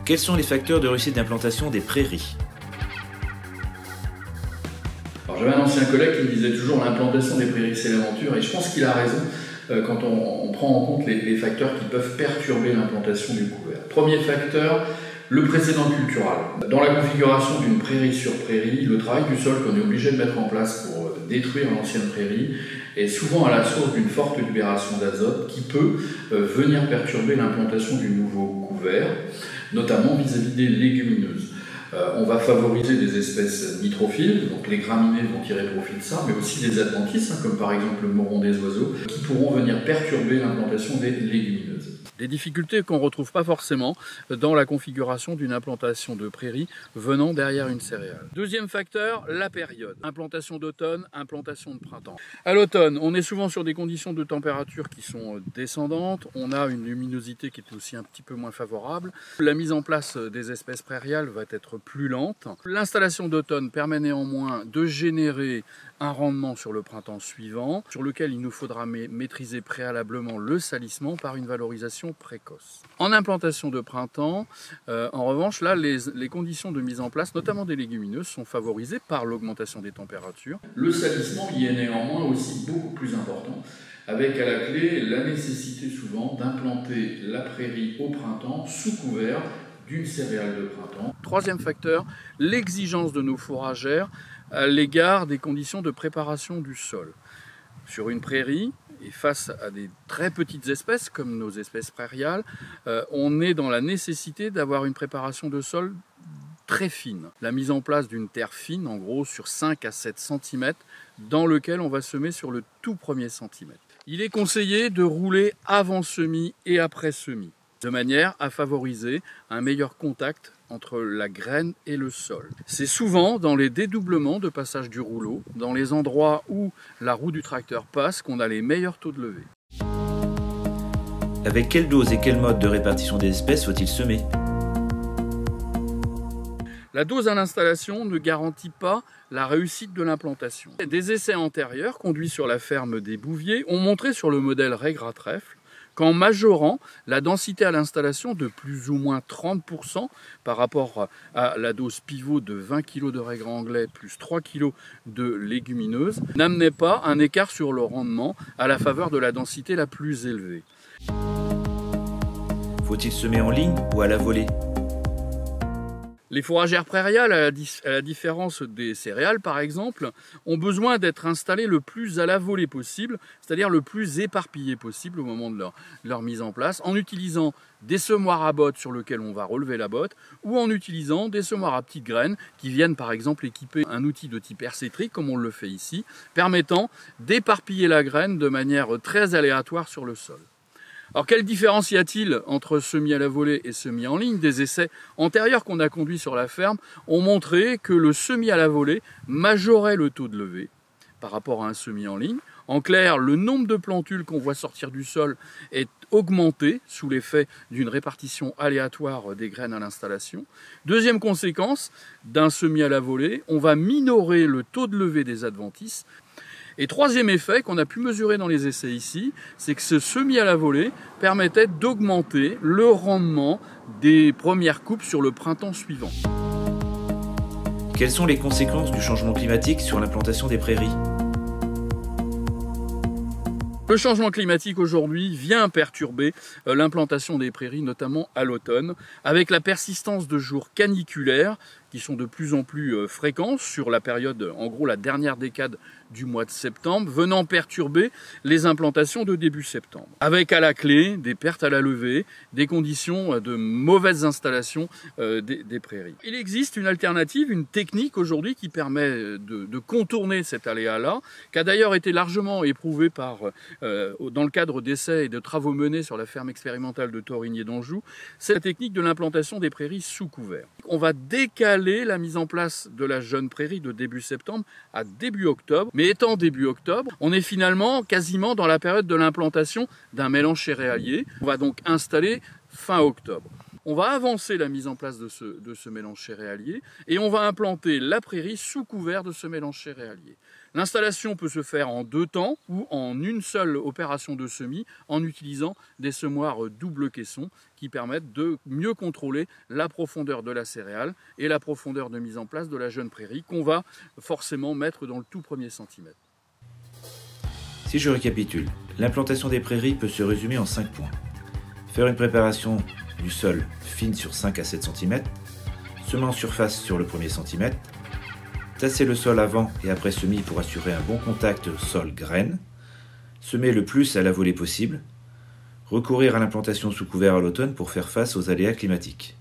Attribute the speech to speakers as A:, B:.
A: Quels sont les facteurs de réussite d'implantation des prairies?
B: Alors, j'avais un ancien collègue qui me disait toujours l'implantation des prairies c'est l'aventure, et je pense qu'il a raison quand on prend en compte les facteurs qui peuvent perturber l'implantation du couvert. Premier facteur, le précédent cultural. Dans la configuration d'une prairie sur prairie, le travail du sol qu'on est obligé de mettre en place pour détruire l'ancienne prairie est souvent à la source d'une forte libération d'azote qui peut venir perturber l'implantation du nouveau couvert, notamment vis-à-vis des légumineuses. On va favoriser des espèces nitrophiles, donc les graminées vont tirer profit de ça, mais aussi des adventices, comme par exemple le moron des oiseaux, qui pourront venir perturber l'implantation des légumineuses.
C: Des difficultés qu'on ne retrouve pas forcément dans la configuration d'une implantation de prairie venant derrière une céréale. Deuxième facteur, la période. Implantation d'automne, implantation de printemps. À l'automne, on est souvent sur des conditions de température qui sont descendantes. On a une luminosité qui est aussi un petit peu moins favorable. La mise en place des espèces prairiales va être plus lente. L'installation d'automne permet néanmoins de générer un rendement sur le printemps suivant, sur lequel il nous faudra maîtriser préalablement le salissement par une valorisation précoce. En implantation de printemps, en revanche, là, les conditions de mise en place, notamment des légumineuses, sont favorisées par l'augmentation des températures.
B: Le salissement y est néanmoins aussi beaucoup plus important, avec à la clé la nécessité souvent d'implanter la prairie au printemps sous couvert d'une céréale de printemps.
C: Troisième facteur, l'exigence de nos fourragères à l'égard des conditions de préparation du sol. Sur une prairie, et face à des très petites espèces comme nos espèces prairiales, on est dans la nécessité d'avoir une préparation de sol très fine. La mise en place d'une terre fine, en gros sur 5 à 7 cm, dans lequel on va semer sur le tout premier centimètre. Il est conseillé de rouler avant semis et après semis, de manière à favoriser un meilleur contact entre la graine et le sol. C'est souvent dans les dédoublements de passage du rouleau, dans les endroits où la roue du tracteur passe, qu'on a les meilleurs taux de levée.
A: Avec quelle dose et quel mode de répartition des espèces faut-il semer?
C: La dose à l'installation ne garantit pas la réussite de l'implantation. Des essais antérieurs conduits sur la ferme des Bouviers ont montré sur le modèle Régrat-Trèfle qu'en majorant la densité à l'installation de plus ou moins 30% par rapport à la dose pivot de 20 kg de raigrats anglais plus 3 kg de légumineuses, n'amenait pas un écart sur le rendement à la faveur de la densité la plus élevée.
A: Faut-il semer en ligne ou à la volée?
C: Les fourragères prairiales, à la différence des céréales par exemple, ont besoin d'être installées le plus à la volée possible, c'est-à-dire le plus éparpillé possible au moment de leur mise en place, en utilisant des semoirs à bottes sur lesquels on va relever la botte, ou en utilisant des semoirs à petites graines qui viennent par exemple équiper un outil de type hercétrique, comme on le fait ici, permettant d'éparpiller la graine de manière très aléatoire sur le sol. Alors quelle différence y a-t-il entre semis à la volée et semis en ligne? Des essais antérieurs qu'on a conduits sur la ferme ont montré que le semis à la volée majorait le taux de levée par rapport à un semis en ligne. En clair, le nombre de plantules qu'on voit sortir du sol est augmenté sous l'effet d'une répartition aléatoire des graines à l'installation. Deuxième conséquence d'un semis à la volée, on va minorer le taux de levée des adventices. Et troisième effet qu'on a pu mesurer dans les essais ici, c'est que ce semis à la volée permettait d'augmenter le rendement des premières coupes sur le printemps suivant.
A: Quelles sont les conséquences du changement climatique sur l'implantation des prairies?
C: Le changement climatique aujourd'hui vient perturber l'implantation des prairies, notamment à l'automne, avec la persistance de jours caniculaires qui sont de plus en plus fréquents sur la période, en gros la dernière décade du mois de septembre, venant perturber les implantations de début septembre. Avec à la clé des pertes à la levée, des conditions de mauvaises installations des prairies. Il existe une alternative, une technique aujourd'hui qui permet de contourner cet aléa-là, qui a d'ailleurs été largement éprouvée dans le cadre d'essais et de travaux menés sur la ferme expérimentale de Torigné d'Anjou, c'est la technique de l'implantation des prairies sous couvert. On va décaler la mise en place de la jeune prairie de début septembre à début octobre, mais étant début octobre, on est finalement quasiment dans la période de l'implantation d'un mélange céréalier. On va donc installer fin octobre. on va avancer la mise en place de ce mélange céréalier et on va implanter la prairie sous couvert de ce mélange céréalier. L'installation peut se faire en 2 temps ou en une seule opération de semis en utilisant des semoirs double caisson qui permettent de mieux contrôler la profondeur de la céréale et la profondeur de mise en place de la jeune prairie qu'on va forcément mettre dans le tout premier centimètre.
A: Si je récapitule, l'implantation des prairies peut se résumer en 5 points. Faire une préparation du sol fine sur 5 à 7 cm, semer en surface sur le premier centimètre, tasser le sol avant et après semis pour assurer un bon contact sol-graine, semer le plus à la volée possible, recourir à l'implantation sous couvert à l'automne pour faire face aux aléas climatiques.